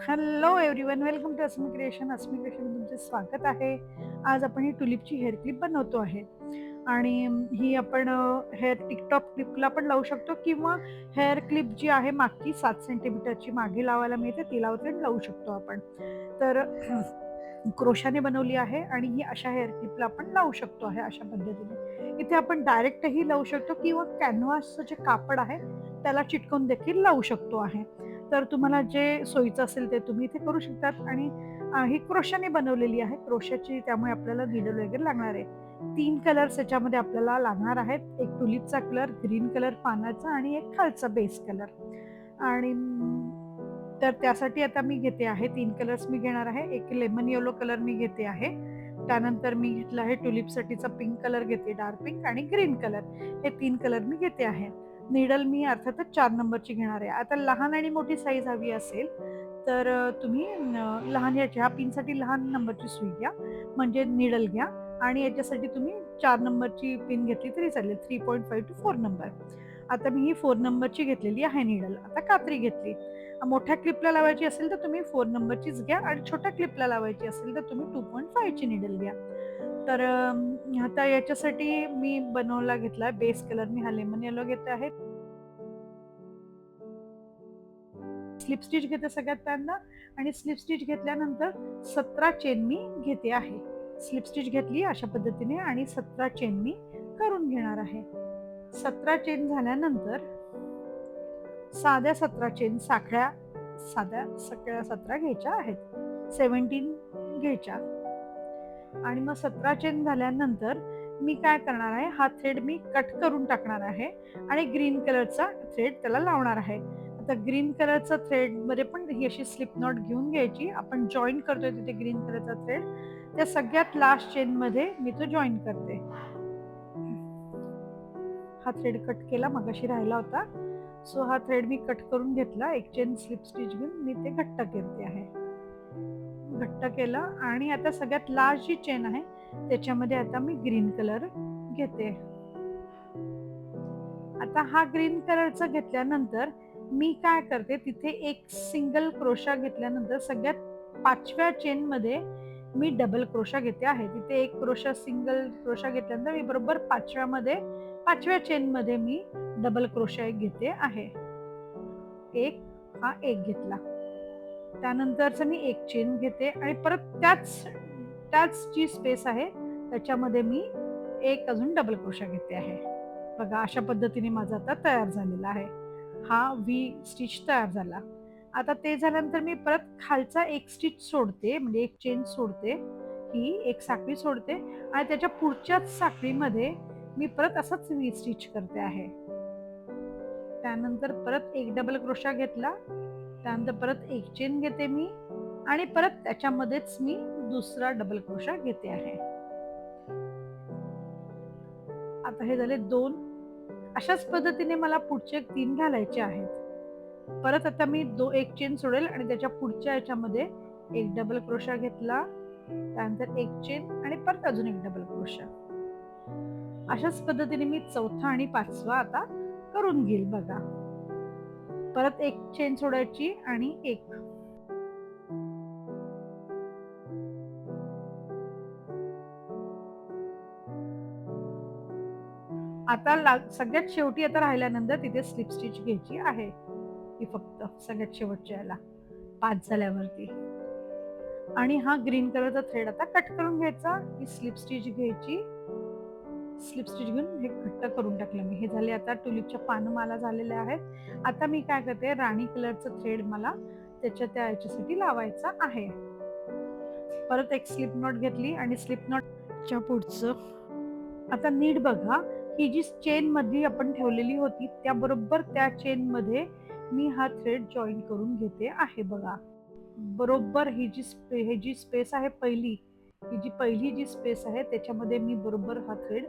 Hello everyone, welcome to Asmi creation. Asmi creation तुमचे स्वागत आहे. आज आपण ही टुलिपची हेअर क्लिप बनवतो आहे आणि ही आपण हेअर टिकटॉक क्लिपला पण लावू शकतो किंवा हेअर क्लिप जी आहे मागची 7 सेंटीमीटरची मागे लावायला मिळते ती लावू शकतो आपण. तर क्रोशाने बनवली आहे आणि ही अशा हेअर क्लिपला आपण लावू शकतो आहे अशा पद्धतीने. इथे आपण डायरेक्टही लावू शकतो किंवा कॅनव्हासचं जे कापड आहे त्याला चिटकवून देखील लावू शकतो आहे. तर तुम्हाला जे सोयीचं असेल ते तुम्ही इथे करू शकतात. आणि ही क्रोशाने बनवलेली आहे, क्रोशाची, त्यामुळे आपल्याला निडल वगैरे लागणार आहे. 3 कलर्स याच्यामध्ये आपल्याला लागणार आहेत. एक टुलिपचा कलर, ग्रीन कलर पानाचा आणि एक खालचा बेस कलर. आणि तर त्यासाठी आता मी घेते आहे 3 कलर्स मी घेणार आहे. एक लेमन येलो कलर मी घेते आहे. त्यानंतर मी घेतला आहे टुलिपसाठीचा पिंक कलर घेते, डार्क पिंक आणि ग्रीन कलर. हे 3 कलर मी घेते आहे. निडल मी अर्थातच 4 नंबरची घेणार आहे. आता लहान आणि मोठी साईज हवी असेल तर तुम्ही लहान ह्या पिनसाठी लहान नंबरची सुई घ्या, म्हणजे निडल घ्या. आणि याच्यासाठी तुम्ही 4 नंबरची पिन घेतली तरी चालेल, 3.5 टू 4 नंबर. आता मी ही 4 नंबरची घेतलेली आहे निडल. आता कात्री घेतली. मोठ्या क्लिपला लावायची असेल तर तुम्ही 4 नंबरचीच घ्या आणि छोट्या क्लिपला लावायची असेल तर तुम्ही 2.5 ची निडल घ्या. तर आता याच्यासाठी मी बनवला घेतला बेस कलर. मी हा लेमन येलो घेते आहे. स्लिप स्टिच घेते सगळ्यात पहिल्यांदा आणि स्लिप स्टिच घेतल्यानंतर 17 चेन मी घेते आहे. स्लिप स्टिच घेतली अशा पद्धतीने आणि 17 चेन मी करून घेणार आहे. 17 चेन झाल्यानंतर साध्या 17 चेन साखळ्या, साध्या सगळ्या 17 घ्यायच्या आहेत, 17 घ्यायच्या. आणि मग 17 चेन झाल्यानंतर मी काय करणार आहे, हा थ्रेड मी कट करून टाकणार आहे आणि ग्रीन कलरचा थ्रेड त्याला लावणार आहे. आता ग्रीन कलरचा थ्रेड मध्ये पण ही अशी स्लिप नॉट घेऊन घ्यायची. आपण जॉईन करतोय तिथे ग्रीन कलरचा थ्रेड, त्या सगळ्यात लास्ट चेन मध्ये मी तो जॉईन करते. हा थ्रेड कट केला, मगाशी राहिला होता. सो हा थ्रेड मी कट करून घेतला. एक चेन स्लिप स्टिच घेऊन मी ते घट्ट करते आहे. घट्ट केलं आणि आता सगळ्यात लास्ट जी चेन आहे त्याच्यामध्ये आता मी ग्रीन कलर घेते. आता हा ग्रीन कलरचा घेतल्यानंतर मी काय करते, तिथे एक सिंगल क्रोशा घेतल्यानंतर सगळ्यात 5व्या चेन मध्ये मी डबल क्रोशा घेते आहे. तिथे एक क्रोशा, सिंगल क्रोशा घेतल्यानंतर मी बरोबर 5व्या चेन मध्ये मी डबल क्रोशा एक घेते आहे. एक घेतला. त्यानंतरच मी एक चेन घेते आणि परत त्याच जी स्पेस आहे त्याच्यामध्ये मी एक अजून डबल क्रोशा घेते आहे. बघा अशा पद्धतीने माझा आता तयार झालेला आहे. हा व्ही स्टिच तयार झाला. आता ते झाल्यानंतर मी परत खालचा एक स्टिच सोडते, म्हणजे एक चेन सोडते, ही एक साखळी सोडते आणि त्याच्या पुढच्याच साखळीमध्ये मी परत असंच व्ही स्टिच करते आहे. त्यानंतर परत एक डबल क्रोशा घेतला, त्यानंतर परत एक चेन घेते मी आणि परत त्याच्यामध्येच मी दुसरा डबल क्रोशा घेते आहे. आता हे झाले 2. अशाच पद्धतीने मला पुढचे 3 घालायचे आहेत. परत आता मी एक चेन सोडेल आणि त्याच्या पुढच्या याच्यामध्ये एक डबल क्रोशा घेतला, त्यानंतर एक चेन आणि परत अजून एक डबल क्रोशा. अशाच पद्धतीने मी 4था आणि 5वा आता करून घेईल. बघा परत एक चेन सोडायची आणि एक. आता सगळ्यात शेवटी आता राहिल्यानंतर तिथे स्लिप स्टिच घ्यायची आहे, ही फक्त सगळ्यात शेवटच्या याला 5 झाल्यावरती. आणि हा ग्रीन कलरचा थ्रेड आता कट करून घ्यायचा. ही स्लिप स्टिच घ्यायची, स्लिप स्टिच घेऊन हे घट्ट करून टाकलं मी. हे झाले आता टुलिपच्या पानं मला झालेले आहेत. आता मी काय करते, राणी कलरचा थ्रेड मला त्याच्या त्या याच्यासाठी लावायचा आहे. परत एक स्लिप नॉट घेतली आणि स्लिप नॉटच्या पुढचं आता नीट बघा, ही जी चेन मध्ये आपण ठेवलेली होती त्या बरोबर त्या चेन मध्ये मी हा थ्रेड जॉईन करून घेते आहे. बघा बरोबर ही जी स्पेस आहे, पहिली जी स्पेस आहे त्याच्यामध्ये मी बरोबर हा थ्रेड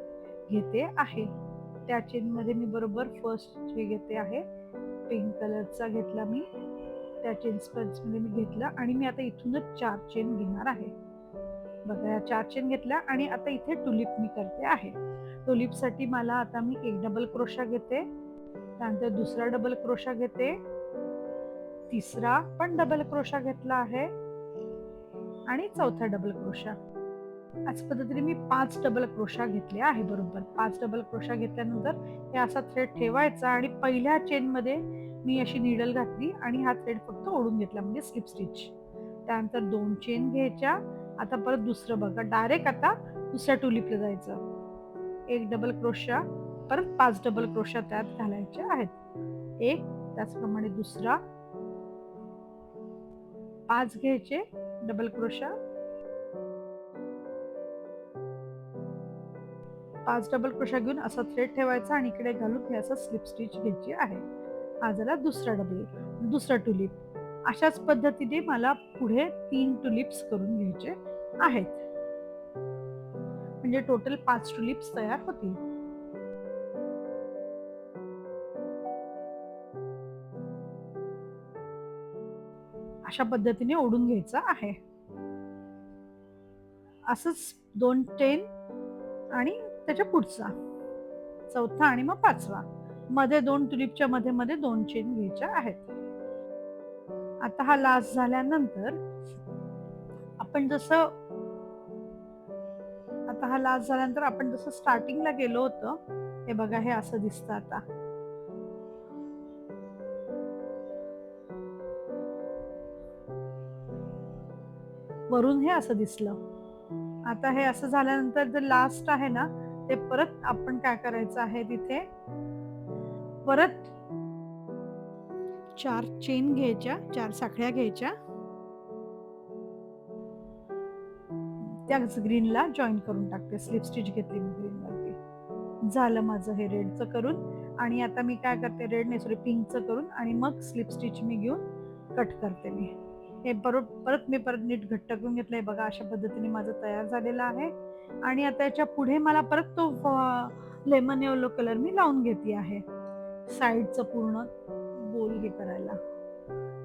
घेते आहे. त्या चेन मध्ये मी बरोबर फर्स्ट हे घेते आहे, पिंक कलरचा घेतला मी, त्या चेन स्पेस मध्ये मी घेतला आणि मी आता इथूनच 4 चेन घेणार आहे. बघा 4 चेन घेतल्या आणि आता इथे टुलिप मी करते आहे. टुलिप साठी मला आता मी एक डबल क्रोशा घेते, त्यानंतर दुसरा डबल क्रोशा घेते, तिसरा पण डबल क्रोशा घेतला आहे आणि चौथा डबल क्रोशा. अशा पद्धतीने मी 5 डबल क्रोशा घेतले आहे. बरोबर 5 डबल क्रोशा घेतल्यानंतर हे असा थ्रेड ठेवायचा आणि पहिल्या चेन मध्ये मी अशी नीडल घातली आणि हा थ्रेड फक्त ओढून घेतला, म्हणजे स्लिप स्टिच. त्यानंतर 2 चेन घ्यायच्या. आता परत दुसरं बघा, डायरेक्ट आता दुसऱ्या टुलिपला जायचं. एक डबल क्रोशा, परत 5 डबल क्रोशा त्यात घालायचे आहेत. एक, त्याचप्रमाणे दुसरा, 5 घ्यायचे डबल क्रोशा, 5 डबल क्रोशा घेऊन असा थ्रेड ठेवायचा आणि इकडे घालून हे असं स्लिप स्टिच घ्यायची आहे. हा झाला दुसरा टुलिप. अशाच पद्धतीने मला पुढे 3 टुलिप्स करून घ्यायचे आहेत. म्हणजे टोटल 5 टुलिप्स तयार होतील. अशा पद्धतीने ओढून घ्यायचं आहे. असंच 2 चेन आणि त्याच्या पुढचा, चौथा आणि मग 5वा. मध्ये 2 टुलिपच्या मध्ये 2 चेन घ्यायच्या आहेत. आता हा लास्ट झाल्यानंतर आपण जसं स्टार्टिंगला गेलो होतो, हे बघा, हे असं दिसतं. आता वरून हे असं दिसलं. आता हे असं झाल्यानंतर जे लास्ट आहे ना, ते परत आपण काय करायचं आहे, तिथे परत 4 चेन घ्यायच्या, 4 साखळ्या घ्यायच्या, त्याच ग्रीनला जॉईन करून टाकते. स्लिप स्टिच घेतली मी ग्रीनवरती. झालं माझं हे रेडचं करून. आणि आता मी काय करते, पिंकचं करून आणि मग स्लिप स्टिच मी घेऊन कट करते. मी हे परत नीट घट्ट करून घेतलंय. बघा, अशा पद्धतीने माझं तयार झालेलं आहे. आणि आता याच्या पुढे मला परत तो लेमन येलो कलर मी लावून घेते आहे, साईडचं पूर्ण गोल हे करायला.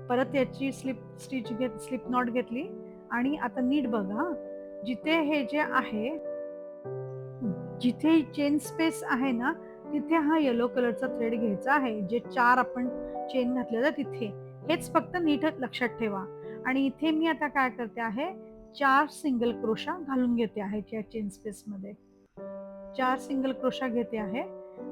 परत याची स्लिप नॉट घेतली. आणि आता नीट बघा, जिथे हे जे आहे, जिथे चेन स्पेस आहे ना, तिथे हा येलो कलरचा थ्रेड घ्यायचा आहे. जे 4 आपण चेन घातलेलं तिथे, हेच फक्त नीट लक्षात ठेवा. आणि इथे मी आता काय करते आहे, 4 सिंगल क्रोशा घालून घेते आहे या चेन स्पेस मध्ये. 4 सिंगल क्रोशा घेते आहे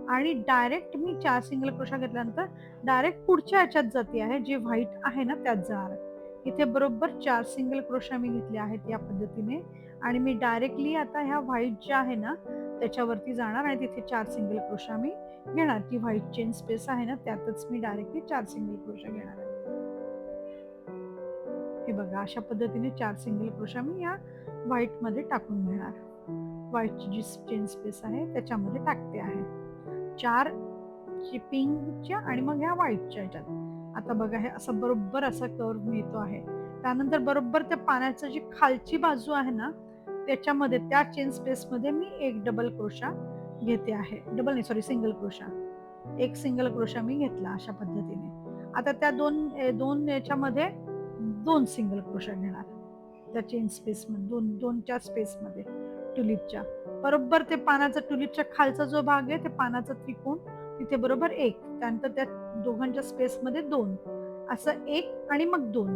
आणि डायरेक्ट मी 4 सिंगल क्रोशा घेतल्यानंतर डायरेक्ट पुढच्या ह्याच्यात जाते आहे, जे व्हाईट आहे ना त्यात जाणार. इथे बरोबर 4 सिंगल क्रोशा मी घेतले आहेत या पद्धतीने. आणि मी डायरेक्टली आता ह्या व्हाईट ज्या आहे ना त्याच्यावरती जाणार आणि तिथे 4 सिंगल क्रोशा मी घेणार. ती व्हाईट चेन स्पेस आहे ना, त्यातच मी डायरेक्टली 4 सिंगल क्रोशा घेणार आहे. हे बघा, अशा पद्धतीने 4 सिंगल क्रोशा मी या व्हाईट मध्ये टाकून घेणार. व्हाईटची जी चेन स्पेस आहे त्याच्यामध्ये टाकते आहे. 4 पिंकच्या आणि मग ह्या व्हाईटच्या ह्याच्यात. आता बघा, हे असं बरोबर असा कर्व मिळतो आहे. त्यानंतर बरोबर त्या पानाची जी खालची बाजू आहे ना, त्याच्यामध्ये त्या चेन स्पेस मध्ये मी एक डबल क्रोशा घेते आहे. Single crochet. एक सिंगल क्रोशा मी घेतला अशा पद्धतीने. आता त्या दोन याच्यामध्ये 2 सिंगल क्रोशा घेणार त्या चेन स्पेस मध्ये, दोनच्या स्पेस मध्ये टुलिपच्या. बरोबर ते पानाचा टुलिपच्या खालचा जो भाग आहे, ते पानाचा त्रिकोण, तिथे बरोबर 1. त्यानंतर त्या दोघांच्या स्पेस मध्ये 2, असं 1 आणि मग 2.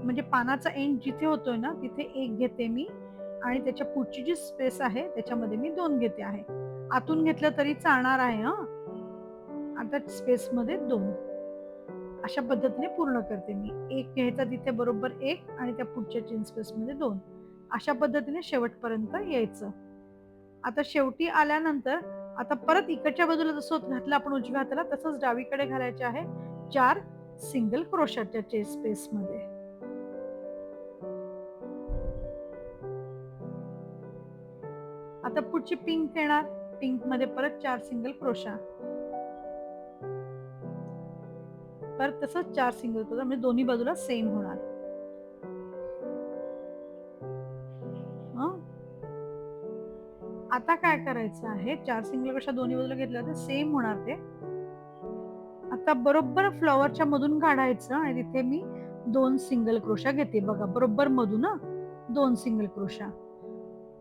म्हणजे पानाचा एंड जिथे होतोय ना, तिथे 1 घेते मी आणि त्याच्या पुढची जी स्पेस आहे त्याच्यामध्ये मी 2 घेते आहे. आतून घेतलं तरी चालणार आहे. आता स्पेस मध्ये 2. अशा पद्धतीने पूर्ण करते मी. 1 घ्यायचा तिथे बरोबर 1 आणि त्या पुढच्या चेन स्पेस मध्ये 2. अशा पद्धतीने शेवटपर्यंत यायचं. आता शेवटी आल्यानंतर आता परत इकडच्या बाजूला जसं घातलं आपण उजव्या हाताला, तसंच डावीकडे घालायचे आहे 4 सिंगल क्रोशाच्या चेन स्पेस मध्ये. आता पुढची पिंक येणार. पिंक मध्ये परत 4 सिंगल क्रोशा, परत तसंच 4 सिंगल क्रोशा, म्हणजे दोन्ही बाजूला सेम होणार. आता काय करायचं आहे, 4 सिंगल क्रोशा दोन्ही बाजूला घेतलं तर सेम होणार ते. आता बरोबर फ्लॉवरच्या मधून काढायचं आणि तिथे मी 2 सिंगल क्रोशा घेते. बघा, बरोबर मधून 2 सिंगल क्रोशा.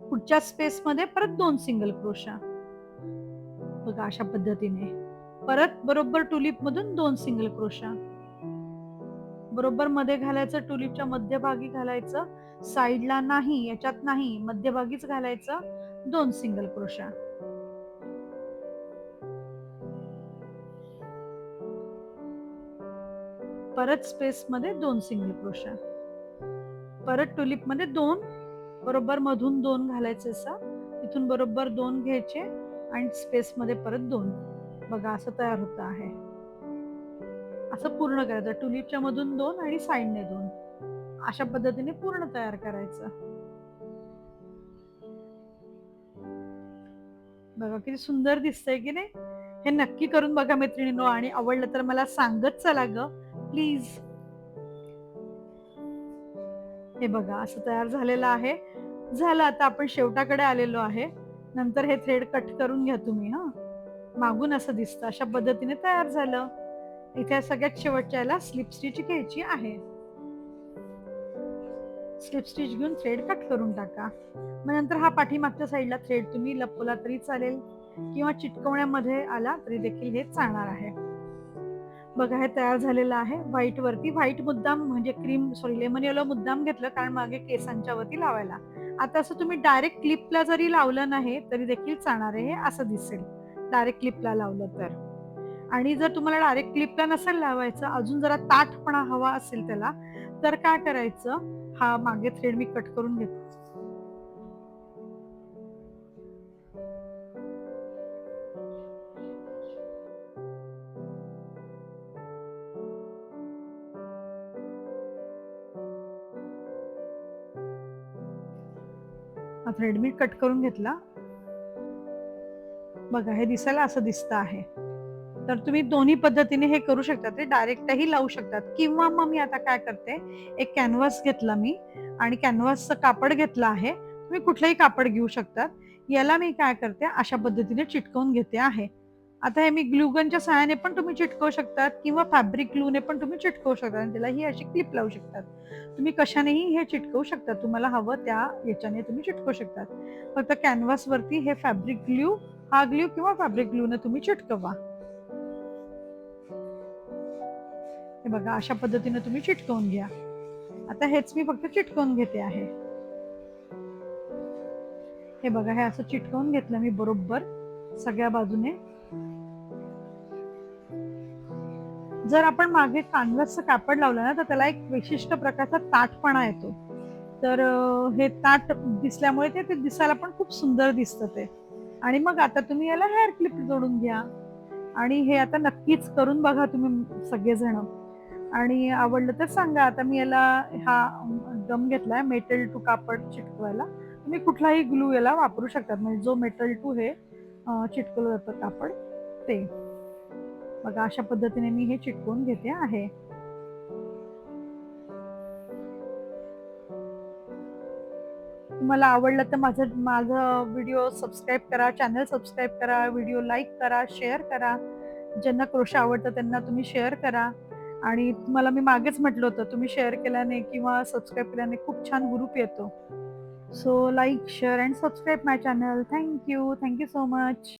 पुढच्या स्पेस मध्ये परत 2 सिंगल क्रोशा. बघा, अशा पद्धतीने. परत बरोबर टुलिप मधून 2 सिंगल क्रोशा. बरोबर मध्ये घालायचं, टुलिपच्या मध्यभागी घालायचं, साईडला नाही, याच्यात नाही, मध्यभागीच घालायचं. 2 सिंगल क्रोशा. परत स्पेस मध्ये 2 सिंगल क्रोशा. परत टुलिप मध्ये 2, बरोबर मधून 2 घालायचे. असं इथून बरोबर 2 घ्यायचे आणि स्पेस मध्ये परत 2. बघा असं तयार होत आहे. असं पूर्ण करायचं, टुलिपच्या मधून 2 आणि साईडने 2. अशा पद्धतीने पूर्ण तयार करायचं. बघा किती सुंदर दिसतंय की नाही. हे नक्की करून बघा मैत्रिणींनो, आणि आवडलं तर मला सांगत चला ग प्लीज. हे बघा असं तयार झालेलं आहे. झालं, आता आपण शेवटाकडे आलेलो आहे. नंतर हे थ्रेड कट करून घ्या तुम्ही. मागून असं दिसतं, अशा पद्धतीने तयार झालं. इथे सगळ्यात शेवटच्या याला स्लिप स्टिच घ्यायची आहे. स्लिप स्टिच घेऊन थ्रेड कट करून टाका. मग नंतर हा पाठीमागच्या साईडला थ्रेड तुम्ही लपवला तरी चालेल किंवा चिटकवण्यामध्ये आला तरी देखील हे चालणार आहे. बघा हे तयार झालेलं आहे. व्हाईट वरती, व्हाईट मुद्दाम म्हणजे लेमन येलो मुद्दाम घेतलं कारण मागे केसांच्या वरती लावायला. आता असं तुम्ही डायरेक्ट क्लिपला जरी लावलं नाही तरी देखील चालणार आहे. हे असं दिसेल डायरेक्ट क्लिपला लावलं तर. आणि जर तुम्हाला डायरेक्ट क्लिपला नसेल लावायचं, अजून जरा ताठपणा हवा असेल त्याला, तर काय करायचं, हा मागे थ्रेड मी कट करून घेतो. हा थ्रेड मी कट करून घेतला. बघा हे दिसायला असं दिसतं आहे. तर तुम्ही दोन्ही पद्धतीने हे करू शकता. ते डायरेक्टही लावू शकतात किंवा मग मी आता काय करते, एक कॅनव्हास घेतला मी आणि कॅनव्हासचं कापड घेतलं आहे. तुम्ही कुठलंही कापड घेऊ शकतात. याला मी काय करते, अशा पद्धतीने चिटकवून घेते आहे. आता हे मी ग्लूगनच्या सहाय्याने पण तुम्ही चिटकवू शकतात किंवा फॅब्रिक ग्लूने पण तुम्ही चिटकवू शकता आणि त्याला ही अशी क्लिप लावू शकतात. तुम्ही कशानेही हे चिटकवू शकता. तुम्हाला हवं त्या याच्याने तुम्ही चिटकवू शकतात. फक्त कॅनव्हास वरती हे फॅब्रिक ग्लू, हा ग्लू किंवा फॅब्रिक ग्लूने तुम्ही चिटकवा. हे बघा अशा पद्धतीने तुम्ही चिटकवून घ्या. आता हेच मी फक्त चिटकवून घेते आहे. हे बघा हे असं चिटकवून घेतलं मी बरोबर सगळ्या बाजूने. जर आपण मागे कॅनव्हासचं कापड लावलं ना तर त्याला एक विशिष्ट प्रकारचा ताठपणा येतो. तर हे ताठ दिसल्यामुळे ते दिसायला पण खूप सुंदर दिसतं ते. आणि मग आता तुम्ही याला हेअर क्लिप जोडून घ्या आणि हे आता नक्कीच करून बघा तुम्ही सगळेजण, आणि आवडलं तर सांगा. आता मी याला हा गम घेतलाय मेटल टू कापड चिटकवायला. तुम्ही कुठलाही ग्लू याला वापरू शकतात, म्हणजे जो मेटल टू हे चिटकवलं जातं कापड ते. बघा अशा पद्धतीने मी हे चिटकवून घेते आहे. तुम्हाला आवडलं तर माझं व्हिडिओ सबस्क्राईब करा, चॅनल सबस्क्राईब करा, व्हिडिओ लाईक करा, शेअर करा. ज्यांना क्रोशा आवडतं त्यांना तुम्ही शेअर करा. आणि तुम्हाला मी मागेच म्हटलं होतं, तुम्ही शेअर केल्याने किंवा सबस्क्राईब केल्याने खूप छान ग्रुप येतो. So like, share and subscribe my channel. Thank you so much.